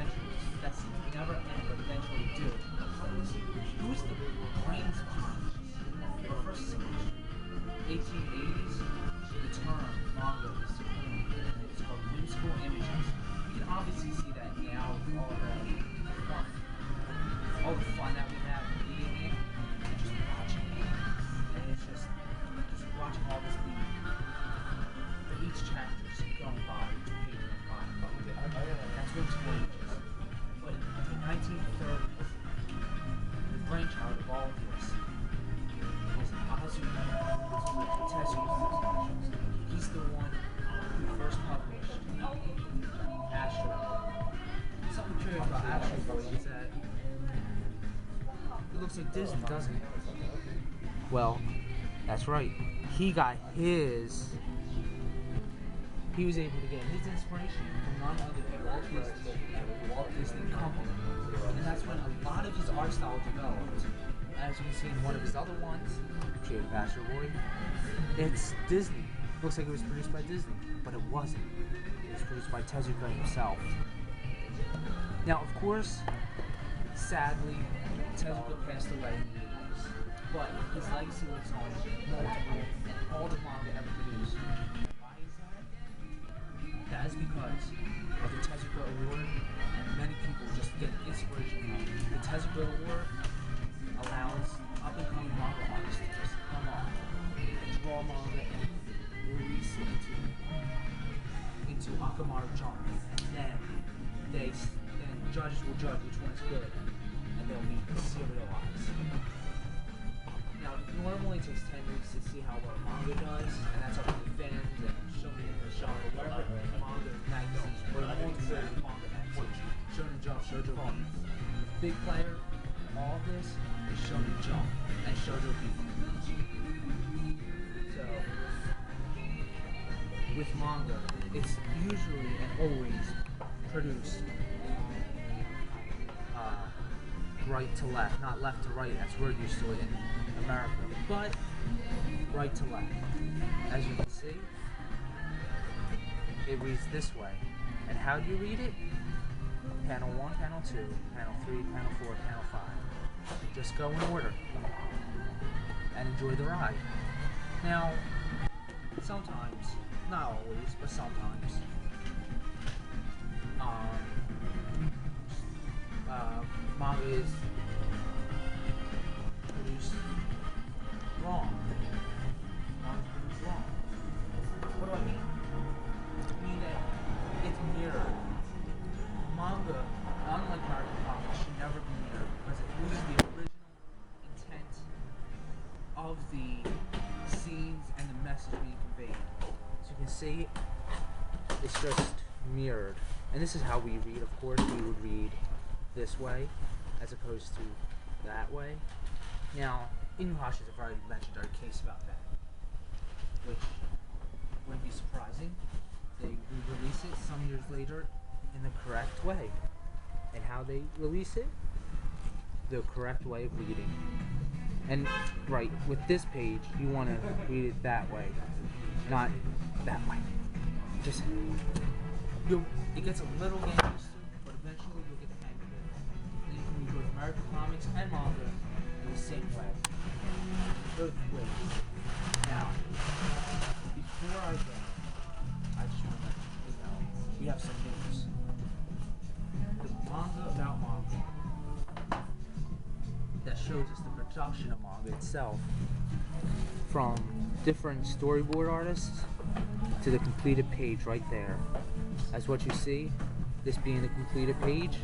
adventures that seem to never end but eventually do. Who's the brains behind this? Well, first, 1880s, the term manga is coined, and it's called whimsical images. You can obviously see that now with all the fun that we have reading it and just watching it, and it's just watching all this beat. Each chapter is going by, each page going by. That's whimsical images. But in the 1930s, the brainchild of all of this was Azuma Tezuka. He's the one who first published Astro Boy. Something curious about Astro Boy is that it looks like Disney, doesn't it? Well, that's right. He was able to get his inspiration from none other than Walt Disney and Walt Disney Company. And that's when a lot of his art style developed. As you can see in one of his other ones, Creative Astro Boy, it's Disney. Looks like it was produced by Disney, but it wasn't. It was produced by Tezuka himself. Now, of course, sadly, Tezuka passed away in the 80s, but his legacy lives on multiple and all the manga ever produced. Why is that? That is because of the Tezuka Award, and many people just get inspiration from it. The Tezuka Award allows up-and-coming manga artists to just come on and draw manga and release it into Akamaru Jump. Then judges will judge which one's good, and they'll be serialized. Now, it normally takes 10 weeks to see how well manga does, and that's up to the fans and Shonen genre, whatever manga magazines, or multiple manga magazines, Shonen Jump, Shoujo Beat. The big player in all of this is Shonen Jump and Shoujo Beat. So, with manga, it's usually and always produced right to left, not left to right as we're used to it in America, but right to left. As you can see, it reads this way. And how do you read it? Panel 1, Panel 2, Panel 3, Panel 4, Panel 5. Just go in order and enjoy the ride. Now, sometimes, not always, but sometimes, manga is produced wrong. Manga is produced wrong. What do I mean? I mean that it's mirrored. Manga, unlike American comics, should never be mirrored because it loses the original intent of the scenes and the message being conveyed. So you can see it's just mirrored. And this is how we read, of course. We would read this way as opposed to that way. Now, Inuyasha have already mentioned our case about that, which wouldn't be surprising. They re-release it some years later in the correct way. And how they release it? The correct way of reading. And, right, with this page, you want to read it that way, not that way. Just, it gets a little game used to, but eventually you'll get the hang of it. Then you can read both American comics and manga in the same way. Both ways. Now, before I go, I just want to let you know, we have some news. The manga about manga that shows us the production of manga itself, from different storyboard artists to the completed page right there. As what you see, this being the completed page,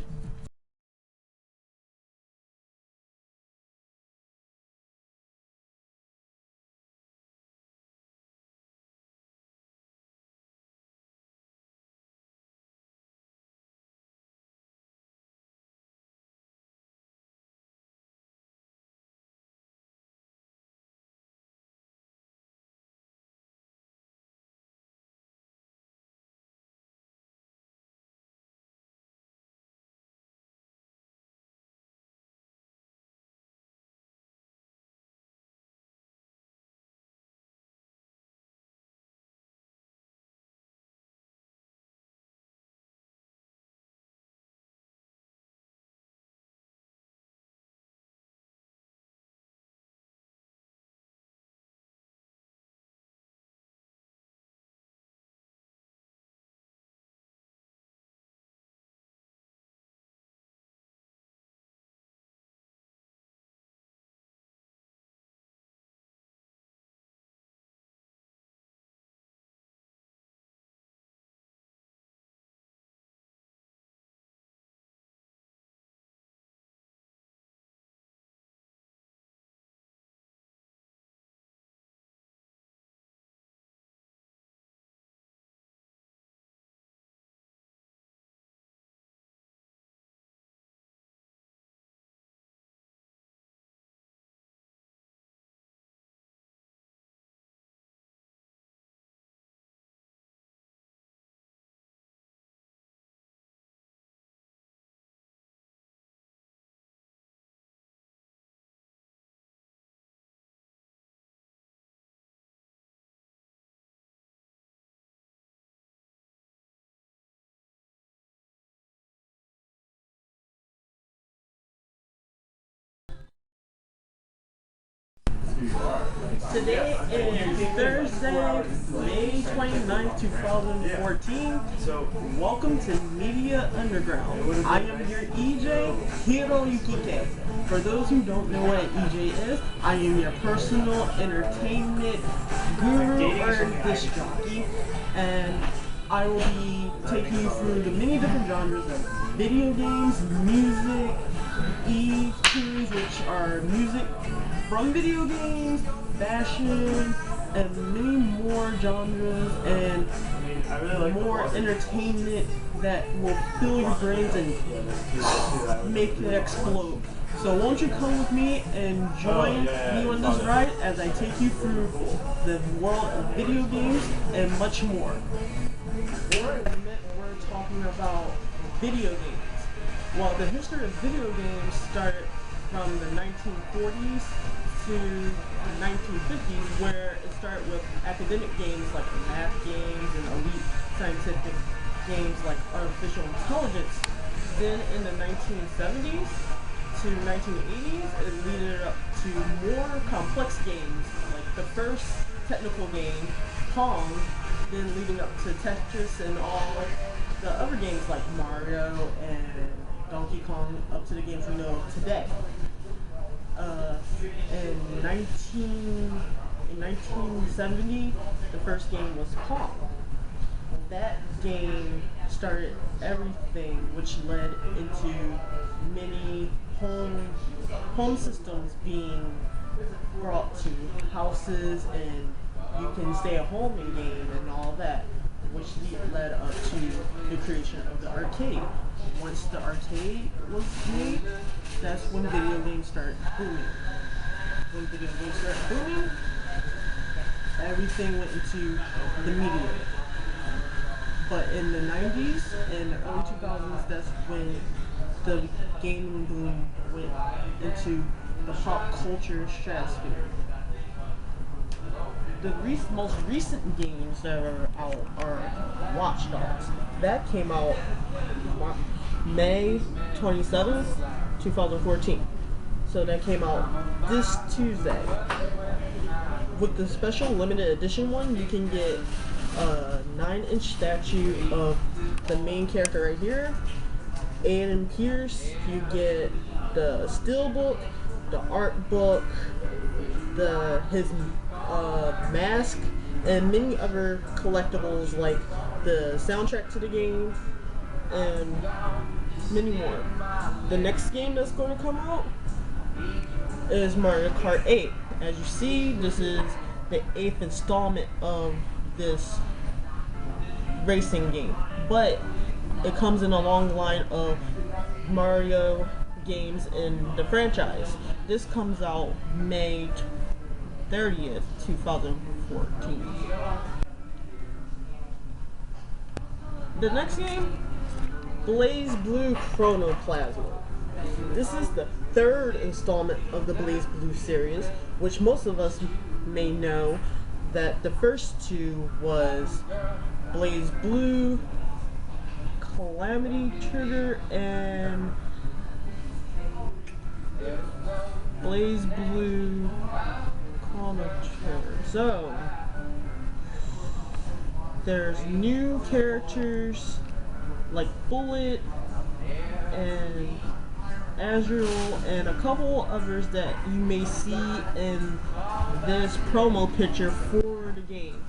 Today is Thursday, May 29th, 2014. Welcome to Media Underground. I am your EJ, Yukihiro Kei. For those who don't know what an EJ is, I am your personal entertainment guru or disc jockey, and I will be taking you through the many different genres of video games, music, e-tunes, which are music from video games, fashion, and many more genres, and more entertainment that will fill your brains and make it explode. So won't you come with me and join me on this ride as I take you through the world of video games and much more. We're talking about video games. Well, the history of video games started from the 1940s to the 1950s, where it started with academic games like math games and elite scientific games like artificial intelligence. Then in the 1970s to 1980s, it led up to more complex games like the first technical game, Pong, then leading up to Tetris and all the other games like Mario and Donkey Kong, up to the games we know today. In 1970, the first game was Pong. That game started everything, which led into many home systems being brought to houses, and you can stay at home and game and all that, which led up to the creation of the arcade. Once the arcade was made, that's when video games started booming. When video games started booming, everything went into the media. But in the 90s and the early 2000s, that's when the gaming boom went into the pop culture stratosphere. The most recent games that are out are Watch Dogs. That came out May 27th, 2014. So that came out this Tuesday. With the special limited edition one, you can get a 9-inch statue of the main character right here, Aiden Pierce. You get the steelbook, the art book, his mask, and many other collectibles like the soundtrack to the game and many more. The next game that's going to come out is Mario Kart 8. As you see, this is the 8th installment of this racing game, but it comes in a long line of Mario games in the franchise. This comes out May 30th, 2014. The next game, Blaze Blue Chronoplasma. This is the third installment of the Blaze Blue series, which most of us may know that the first two was Blaze Blue, Calamity Trigger, and Blaze Blue Chrono Trigger. So there's new characters like Bullet and Azrael and a couple others that you may see in this promo picture for the game.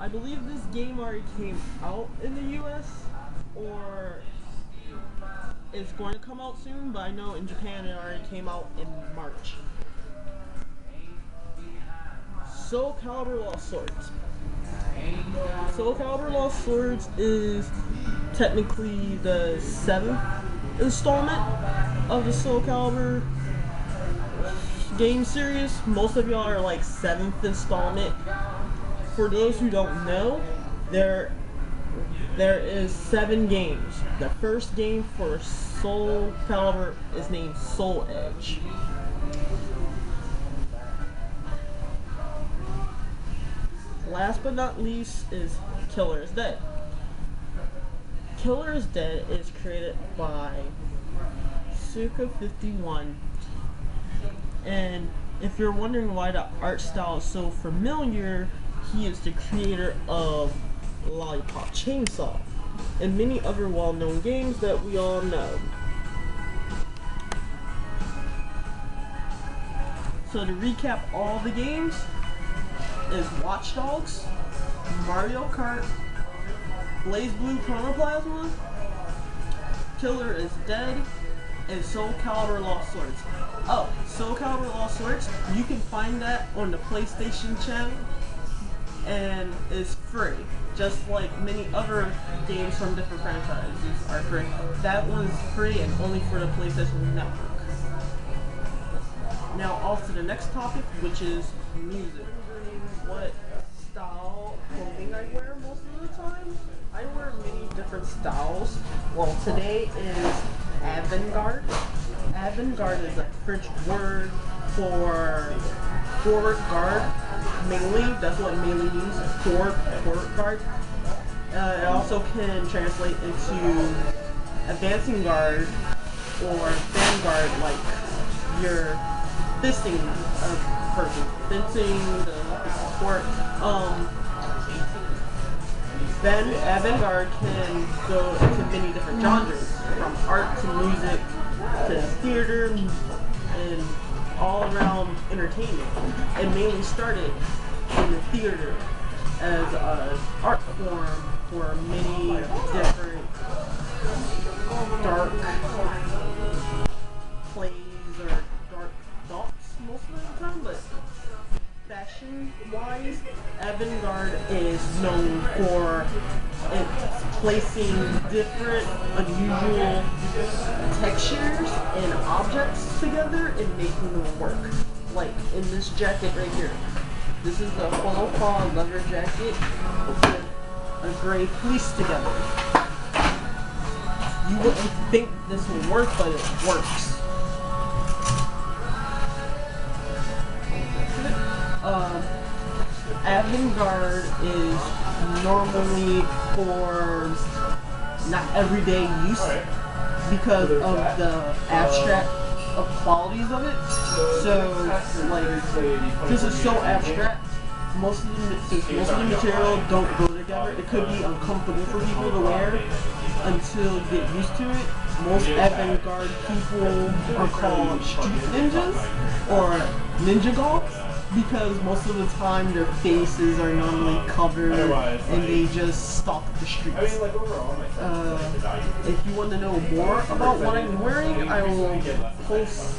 I believe this game already came out in the US, or it's going to come out soon, but I know in Japan it already came out in March. Soul Calibur Lost Swords. Soul Calibur Lost Swords is technically the 7th installment of the Soul Calibur game series. Most of y'all are like 7th installment. For those who don't know, there is 7 games. The first game for Soul Calibur is named Soul Edge. Last but not least is Killer is Dead. Killer is Dead is created by Suka51, and If you're wondering why the art style is so familiar, he is the creator of Lollipop Chainsaw and many other well-known games that we all know. So to recap all the games is Watch Dogs, Mario Kart, Blaze Blue Chronoplasma, Killer is Dead, and Soul Calibur Lost Swords. Oh, Soul Calibur Lost Swords, you can find that on the PlayStation channel, and it's free. Just like many other games from different franchises are free. That one's free and only for the PlayStation Network. Now off to the next topic, which is music. What style clothing I wear most of the time? I wear many different styles. Well, today is avant-garde. Avant-garde is a French word for forward guard, mainly. That's what mainly means, forward guard. It also can translate into advancing guard or vanguard, like you're fisting a person. Fencing, the sport. Then avant-garde can go into many different genres, from art to music to theater and all around entertainment. It mainly started in the theater as an art form for many different dark plays or dark thoughts most of the time, but fashion-wise, avant-garde is known for placing different, unusual textures and objects together and making them work. Like in this jacket right here. This is the polo paw leather jacket with a gray fleece together. You wouldn't think this would work, but it works. Avant-garde is normally for not everyday use because of the abstract qualities of it. So, like, this is so abstract. Most of the material don't go together. It could be uncomfortable for people to wear until you get used to it. Most avant-garde people are called street ninjas or ninja goths, because most of the time their faces are normally covered and they just stalk the streets. If you want to know more about what I'm wearing, I will post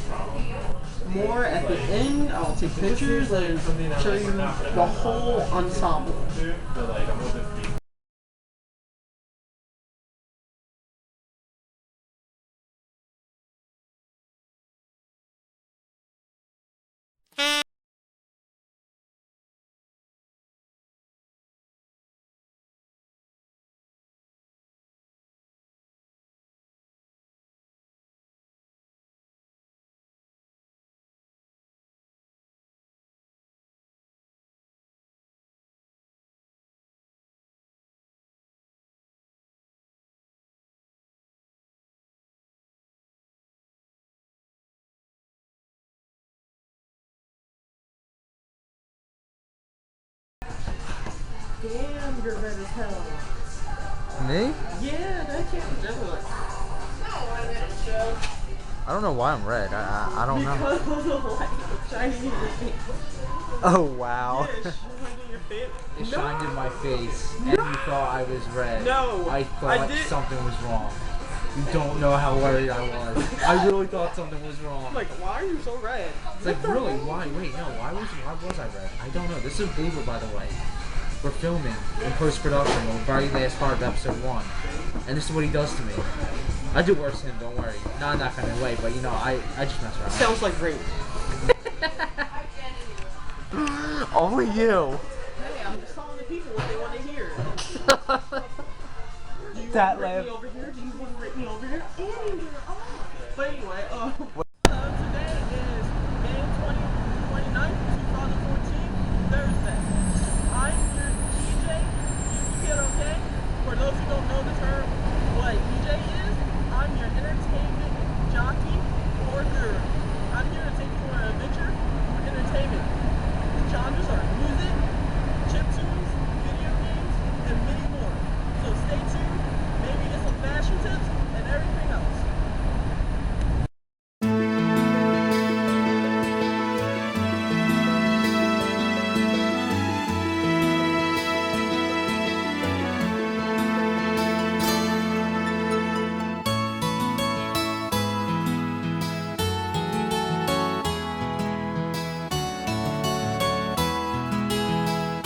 more at the end. I'll take pictures and show you the whole ensemble. Damn, you're red as hell. Me? Yeah, that can't do it. I don't know why I'm red. I don't know. Because of the light shining in your face. Oh wow. Yeah, it shined in your face. It shined in my face, and you thought I was red. No, I thought something was wrong. You don't know how worried I was. I really thought something was wrong. Like, why are you so red? It's like, really? Why? Wait, no. Why was I red? I don't know. This is a blooper, by the way. We're filming in post-production the very last part of episode 1. And this is what he does to me. I do worse to him, don't worry. Not in that kind of way, but you know, I just mess around. Sounds like rape. Only you. Hey, I'm just telling the people what they want to hear. Do you That want to rip me over here? Do you want to rip me over here? But anyway, today is May 29th, 2014, Thursday. I'm your DJ, Yukihiro Kei. For those who don't know the term, what DJ is, I'm your entertainment jockey